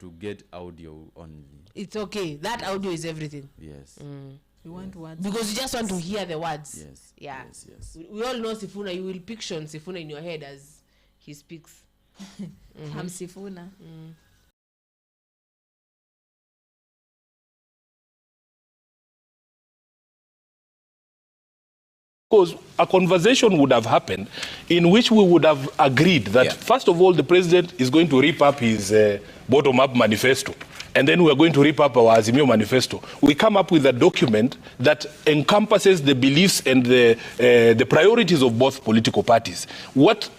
to get audio only. It's okay. That audio is everything. Yes. You want words? Because you just want to hear the words. Yes. Yeah. Yes. We all know Sifuna. You will picture Sifuna in your head as he speaks. I'm Sifuna. Because a conversation would have happened in which we would have agreed that, first of all, the president is going to rip up his bottom-up manifesto. And then we are going to rip up our Azimio manifesto. We come up with a document that encompasses the beliefs and the priorities of both political parties. What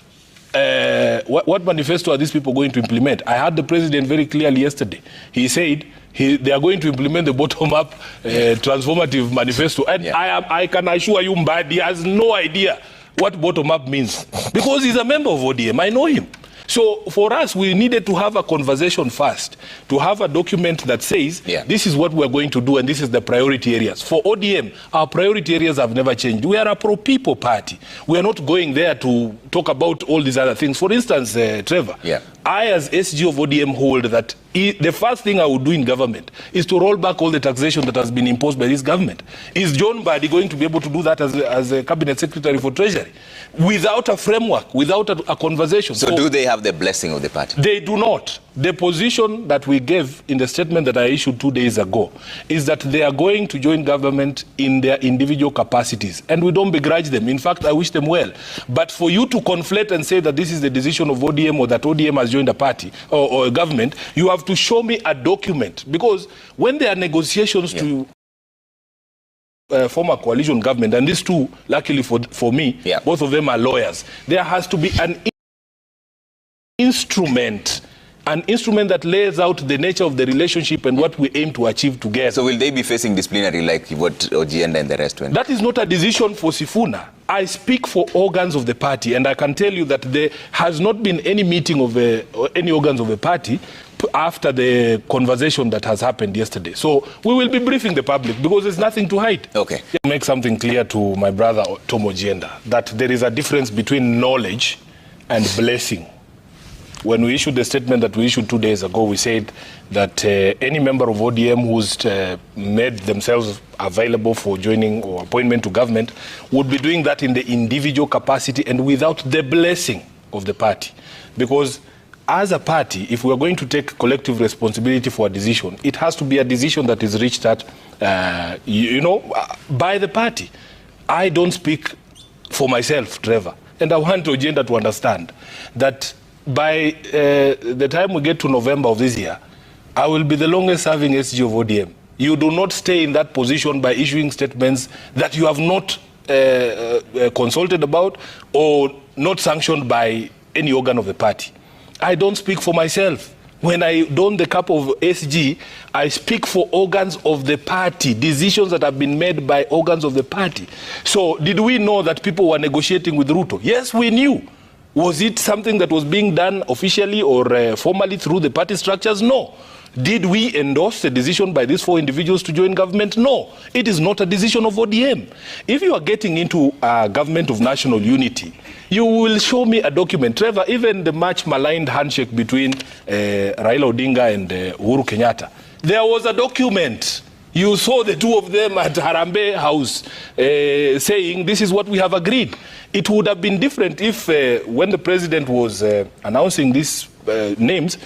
manifesto are these people going to implement? I heard the president very clearly yesterday. He said they are going to implement the bottom-up transformative manifesto. And I can assure you, Mbaadi has no idea what bottom-up means. Because he's a member of O.D.M. I know him. So for us, we needed to have a conversation first, to have a document that says, this is what we're going to do and this is the priority areas. For O.D.M, our priority areas have never changed. We are a pro-people party. We are not going there to talk about all these other things. For instance, Trevor, I as SG of O.D.M hold that the first thing I would do in government is to roll back all the taxation that has been imposed by this government. Is John Mbaadi going to be able to do that as a cabinet secretary for treasury? Without a framework, without a conversation. So do they have the blessing of the party? They do not. The position that we gave in the statement that I issued 2 days ago is that they are going to join government in their individual capacities. And we don't begrudge them. In fact, I wish them well. But for you to conflate and say that this is the decision of O.D.M or that O.D.M has joined a party or a government, you have to show me a document. Because when there are negotiations to form a coalition government, and these two, luckily for me, both of them are lawyers, there has to be an instrument that lays out the nature of the relationship and what we aim to achieve together. So will they be facing disciplinary like what Ogienda and the rest went? That is not a decision for Sifuna. I speak for organs of the party, and I can tell you that there has not been any meeting of any organs of the party after the conversation that has happened yesterday. So we will be briefing the public because there's nothing to hide. Okay. Make something clear to my brother Tom Ogienda, that there is a difference between knowledge and blessing. When we issued the statement that we issued 2 days ago, we said that any member of O.D.M who's made themselves available for joining or appointment to government would be doing that in the individual capacity and without the blessing of the party. Because as a party, if we are going to take collective responsibility for a decision, it has to be a decision that is reached at, by the party. I don't speak for myself, Trevor. And I want Ogienda to understand that by the time we get to November of this year, I will be the longest serving SG of O.D.M. You do not stay in that position by issuing statements that you have not consulted about or not sanctioned by any organ of the party. I don't speak for myself. When I don the cap of SG, I speak for organs of the party, decisions that have been made by organs of the party. So did we know that people were negotiating with Ruto? Yes, we knew. Was it something that was being done officially or formally through the party structures? No. Did we endorse the decision by these 4 individuals to join government? No. It is not a decision of O.D.M. If you are getting into a government of national unity, you will show me a document. Trevor, even the much maligned handshake between Raila Odinga and Uhuru Kenyatta, there was a document. You saw the two of them at Harambee House saying this is what we have agreed. It would have been different if when the president was announcing these names,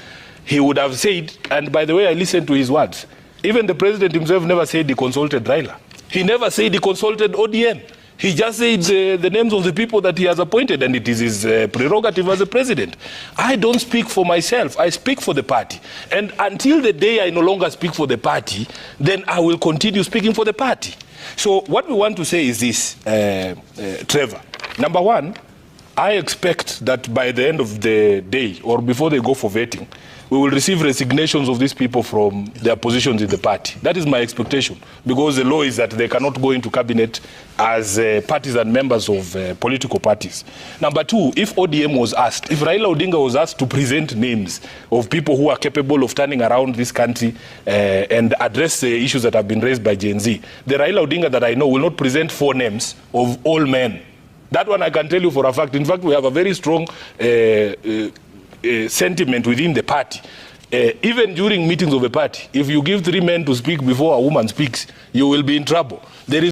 he would have said, and by the way, I listened to his words. Even the president himself never said he consulted Raila. He never said he consulted O.D.M. He just said the names of the people that he has appointed, and it is his prerogative as a president. I don't speak for myself. I speak for the party. And until the day I no longer speak for the party, then I will continue speaking for the party. So what we want to say is this, Trevor. Number one, I expect that by the end of the day or before they go for vetting, we will receive resignations of these people from their positions in the party. That is my expectation, because the law is that they cannot go into cabinet as partisan members of political parties. Number two, if O.D.M was asked, if Raila Odinga was asked to present names of people who are capable of turning around this country and address the issues that have been raised by Gen Z, the Raila Odinga that I know will not present 4 names of all men. That one I can tell you for a fact. In fact, we have a very strong sentiment within the party. Even during meetings of a party, if you give 3 men to speak before a woman speaks, you will be in trouble. There is